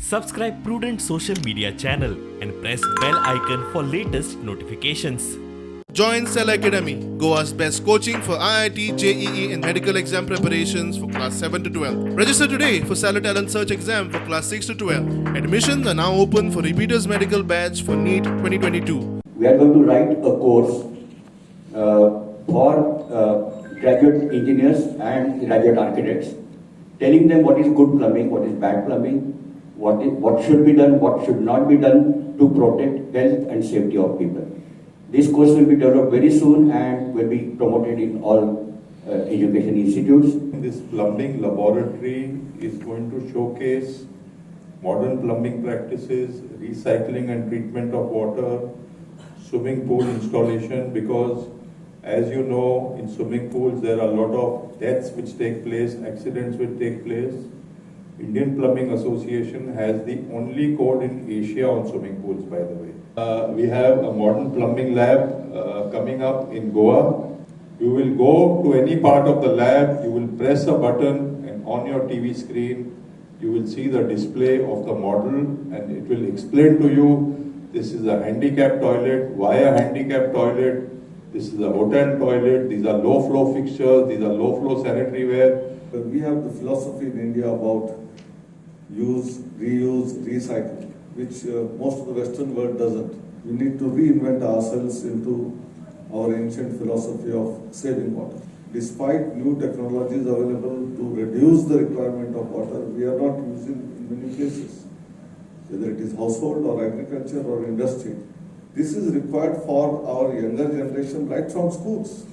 Subscribe Prudent social media channel and press bell icon for latest notifications. Join Cell Academy, Goa's best coaching for IIT, JEE and medical exam preparations for class 7 to 12. Register today for Cell Talent Search exam for class 6 to 12. Admissions are now open for repeaters medical batch for NEET 2022. We are going to write a course for graduate engineers and graduate architects, telling them what is good plumbing, what is bad plumbing, what should be done, what should not be done to protect health and safety of people. This course will be developed very soon and will be promoted in all education institutes. This plumbing laboratory is going to showcase modern plumbing practices, recycling and treatment of water, swimming pool installation, because as you know, in swimming pools there are a lot of deaths which take place, accidents which take place. Indian Plumbing Association has the only code in Asia on swimming pools, by the way. We have a modern plumbing lab coming up in Goa. You will go to any part of the lab, you will press a button, and on your TV screen you will see the display of the model, and it will explain to you this is a handicapped toilet, why a handicapped toilet, this is a hotel toilet, these are low flow fixtures, these are low flow sanitary ware. We have the philosophy in India about use, reuse, recycle, which most of the Western world doesn't. We need to reinvent ourselves into our ancient philosophy of saving water. Despite new technologies available to reduce the requirement of water, we are not using in many places, whether it is household or agriculture or industry. This is required for our younger generation right from schools.